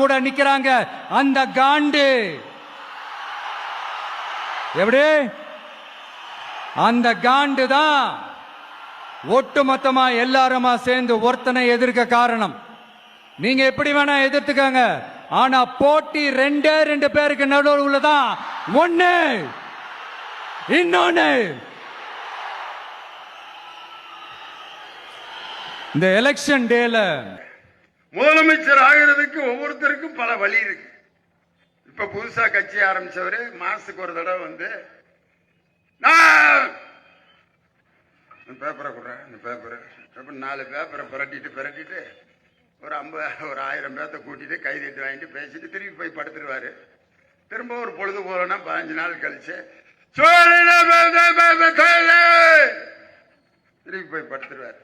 கூட நிக்கிறாங்க. அந்த காண்டு எப்படி அந்த காண்டு தான் ஒட்டுமொத்தமா எல்லாருமா சேர்ந்து ஒருத்தனை எதிர்க்க காரணம். நீங்க எப்படி வேணா எதிர்த்துக்கங்க, ஆனா போட்டி ரெண்டு பேருக்கு நடுவுல தான். ஒண்ணு இன்னொன்னு இந்த எலெக்ஷன் டேல முதலமைச்சர் ஆகிறதுக்கு ஒவ்வொருத்தருக்கும் பல வழி இருக்கு. இப்ப புதுசா கட்சி ஆரம்பிச்சவரு மாசத்துக்கு ஒரு தடவை வந்து பேப்பரை கொடுறேன், இந்த பேப்பர் 4 பேப்பரை பிரட்டிட்டு ஒரு 1000 பேர்த்த கூட்டிட்டு கைதிட்டு வாங்கிட்டு பேசிட்டு திருப்பி போய் படுத்துருவாரு. திரும்ப ஒரு பொழுது போலன்னா 15 நாள் கழிச்சு திருப்பி போய் படுத்துருவாரு.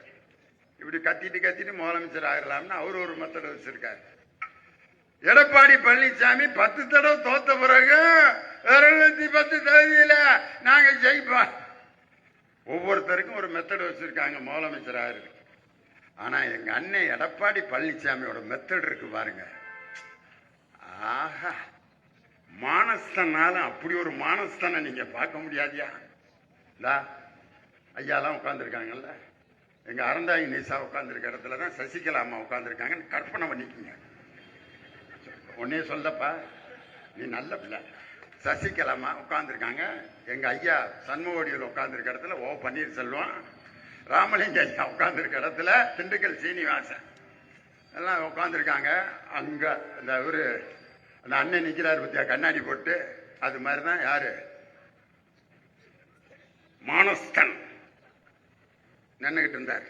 இப்படி கத்திட்டு முதலமைச்சர் ஆகலாம்னு அவரு ஒரு மெத்தட் வச்சிருக்காரு. எடப்பாடி பழனிசாமி 10 தடவை தோத்த பிறகு 210 தொகுதியில நாங்க ஜெயிப்போம். ஒவ்வொருத்தருக்கும் ஒரு மெத்தட் வச்சிருக்காங்க முதலமைச்சர் ஆகிறது. ஆனா எங்க அண்ணன் எடப்பாடி பழனிசாமியோட மெத்தட் இருக்கு பாருங்க. ஆஹா, மானஸ்தனாலும் அப்படி ஒரு மானஸ்தனை நீங்க பார்க்க முடியாதியா? ஐயாலாம் உட்கார்ந்துருக்காங்கல்ல, எங்க அறந்தாங்கி நேசா உட்கார்ந்துருக்க இடத்துலதான் சசிகலா அம்மா உட்கார்ந்துருக்காங்கன்னு கற்பனை பண்ணிக்கோங்க. உன்னே சொல்லப்பா, நீ நல்ல பிள்ளை. சசிகலா அம்மா உட்கார்ந்துருக்காங்க. எங்க ஐயா சண்முகோடியில் உட்கார்ந்துருக்க இடத்துல ஓ பன்னீர்செல்வம், ராமலிங்க ஐயா உட்கார்ந்துருக்க இடத்துல திண்டுக்கல் சீனிவாசன் எல்லாம் உட்கார்ந்துருக்காங்க. அங்க அந்த ஒரு அந்த அண்ணன் நிக்கிறாரு பத்தியா, கண்ணாடி போட்டு. அது மாதிரிதான் யாரு மானஸ்தன் நின்னுகிட்டு இருந்தார்.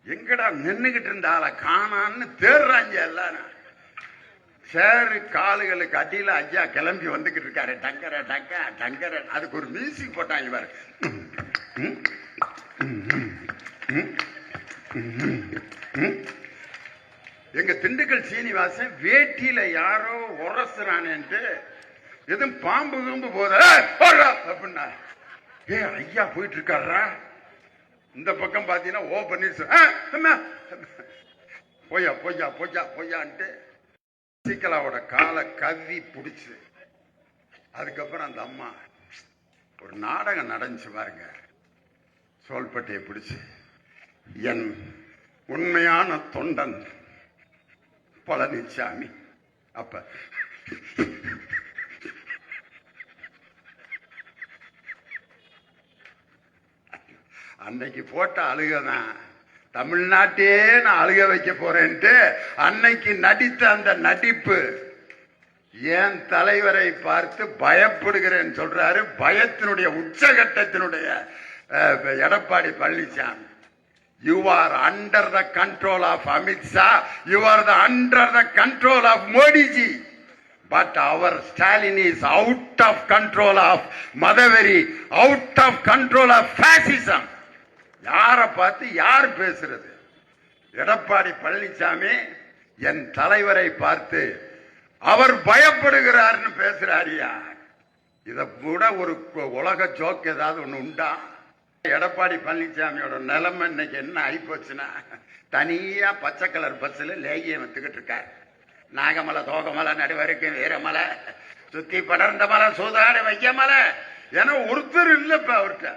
எங்கடா நின்னுகிட்டு இருந்தால காணான்னு தேடுறாங்க எல்லாரும். சேரு காலுகளுக்கு அடியில ஐயா கிளம்பி வந்துகிட்டு இருக்காரு. டங்கர டங்க டங்கர. அதுக்கு ஒரு மியூசிக் போட்டாங்க பாரு. எங்க திண்டுக்கல் சீனிவாசன் வேட்டியில யாரோ உரசுறானேன்ட்டு எதுவும் பாம்பு கும்பு போத அப்படின்னா, ஏ ஐயா போயிட்டு இருக்காரா. இந்த பக்கம் பாத்தீங்கன்னா ஓ பன்னீர்செல்வம் பொய்யா பொய்யா பொய்யா பொய்யான்ட்டு சசிகலாவோட காலை கவ்வி பிடிச்சு. அதுக்கப்புறம் அந்த அம்மா ஒரு நாடகம் நடந்துச்சு பாருங்க. சோல்பட்டையை பிடிச்சு, என் உண்மையான தொண்டன் பழனிசாமி. அப்ப அன்னைக்கு போட்ட அழுகதான் தமிழ்நாட்டே நான் அழுக வைக்க போறேன்ட்டு அன்னைக்கு நடித்த அந்த நடிப்பு. ஏன் தலைவரை பார்த்து பயப்படுகிறேன் சொல்றாரு. பயத்தினுடைய உச்சகட்டத்தினுடைய Edappadi Palaniswami. You are under the control of Amit Shah. You are under the control of Modi ji. But our Stalin is out of control of Madhaveri, out of control of fascism. யார பார்த்து யார் பேசுறது? எடப்பாடி பழனிசாமி என் தலைவரை பார்த்து அவர் பயப்படுகிறார்னு பேசுறாரியா? இத கூட ஒரு உலக ஜோக் ஏதாவது ஒண்ணு உண்டா? எடப்பாடி பழனிசாமியோட நிலைமை இன்னைக்கு என்ன ஆயிப்போச்சுன்னா, தனியா பச்சை கலர் பஸ்ல லேகியம் வந்துகிட்டு இருக்காரு. நாகமலை தோகமலை நடுவருக்கு வீரமலை சுத்தி படர்ந்த மலை சூதாடு வைக்க மலை ஏன்னா ஒருத்தர் இல்லப்ப அவர்கிட்ட.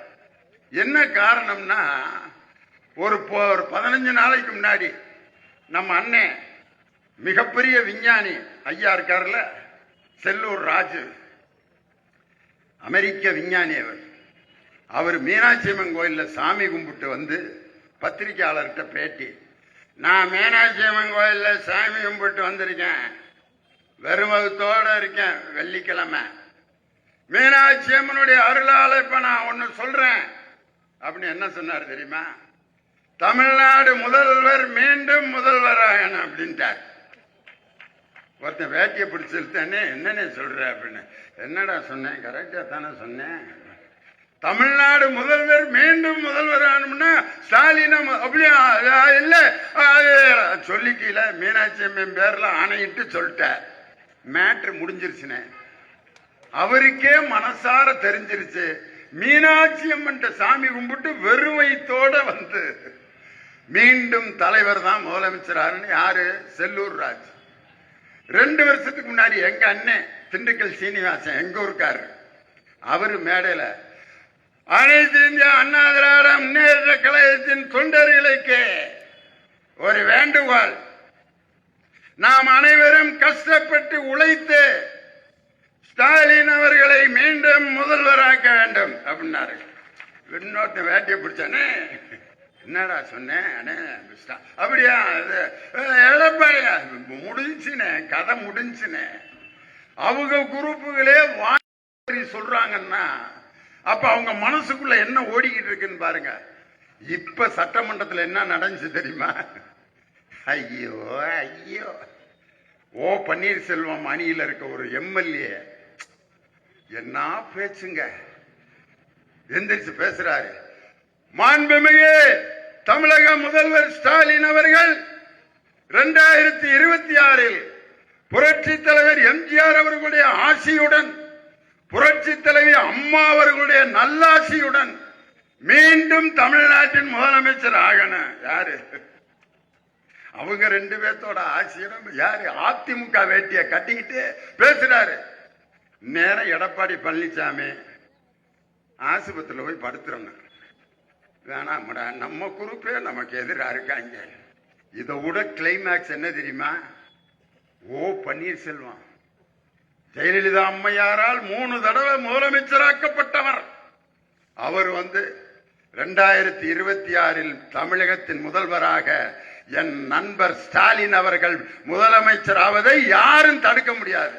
என்ன காரணம்னா, ஒரு 15 நாளைக்கு முன்னாடி நம்ம அண்ணன் மிகப்பெரிய விஞ்ஞானி ஐயா இருக்காருல்ல, செல்லூர் ராஜு, அமெரிக்க விஞ்ஞானி. அவர் மீனாட்சி அம்மன் கோயில்ல சாமி கும்பிட்டு வந்து பத்திரிகையாளர்கிட்ட பேட்டி, நான் மீனாட்சி அம்மன் கோயில்ல சாமி கும்பிட்டு வந்திருக்கேன், வெறுமதத்தோட இருக்கேன், வெள்ளிக்கிழமை மீனாட்சி அம்மனுடைய அருளால இப்ப நான் ஒன்னு சொல்றேன் அப்படின்னு என்ன சொன்னார் தெரியுமா? தமிழ்நாடு முதல்வர் மீண்டும் முதல்வராகணும் அப்படின்ட்டார். ஒருத்தன் வேட்டியை பிடிச்சிருத்தேன்னு என்னன்னு சொல்ற அப்படின்னு. என்னடா சொன்னேன்? கரெக்டா தானே சொன்னேன். தமிழ்நாடு முதல்வர் மீண்டும் முதல்வர் ஆகணும்னா ஸ்டாலின் அப்படியே இல்ல சொல்லிக்கல. மீனாட்சி அம்மன் பேர்ல ஆணையிட்டு சொல்லிட்டார். மேட்ரு முடிஞ்சிருச்சுனே. அவருக்கே மனசார தெரிஞ்சிருச்சு மீனாட்சி அம்மன் சாமி கும்பிட்டு வெறும் வயித்தோட வந்து மீண்டும் தலைவர் தான் முதலமைச்சராருன்னு யாரு? செல்லூர் ராஜ். 2 வருஷத்துக்கு முன்னாடி எங்க அண்ணன் திண்டுக்கல் சீனிவாசன் எங்க ஊருக்காரு, அவரு மேடையில அனைத்து இந்திய அண்ணா திராவிட முன்னேற்ற கழகத்தின் தொண்டர்களுக்கு ஒரு வேண்டுகோள், நாம் அனைவரும் கஷ்டப்பட்டு உழைத்து ஸ்டாலின் அவர்களை மீண்டும் முதல்வராக்க வேண்டும் அப்படின்னாரு. இன்னொருத்த வேட்டியை பிடிச்சானே, என்னடா சொன்னேன் அப்படியா? எடப்பாடி முடிஞ்சுனே, கதை முடிஞ்சுனே. அவங்க குரூப்புகளே வாரி சொல்றாங்கன்னா அப்ப அவங்க மனசுக்குள்ள என்ன ஓடிக்கிட்டு இருக்குன்னு பாருங்க. இப்ப சட்டமன்றத்தில் என்ன நடந்துச்சு தெரியுமா? ஐயோ ஐயோ, ஓ பன்னீர்செல்வம் அணியில் இருக்க ஒரு எம்எல்ஏ என்ன பேச்சுங்க, எந்திரிச்சு பேசுறாரு. மாண்புமிகு தமிழக முதல்வர் ஸ்டாலின் அவர்கள் 2026 புரட்சி தலைவர் எம்ஜிஆர் அவர்களுடைய ஆசியுடன், புரட்சி தலைவி அம்மா அவர்களுடைய நல்லாசியுடன் மீண்டும் தமிழ்நாட்டின் முதலமைச்சர் ஆகணும். யாரு? அவங்க 2 பேர்த்தோட ஆசியுடன் யாரு? அதிமுக வேட்டிய கட்டிக்கிட்டு பேசுறாரு. நேரம் எடப்பாடி பழனிசாமி ஆஸ்பத்திரியில் போய் படுத்துறோம். வேணாம்டா, நம்ம குரூப்பே நமக்கு எதிராக இருக்காங்க. இதை விட கிளைமேக்ஸ் என்ன தெரியுமா? ஓ பன்னீர்செல்வம் ஜெயலலிதா அம்மையாரால் 3 தடவை முதலமைச்சராக்கப்பட்டவர். அவர் 2026 தமிழகத்தின் முதல்வராக என் நண்பர் ஸ்டாலின் அவர்கள் முதலமைச்சராவதை யாரும் தடுக்க முடியாது.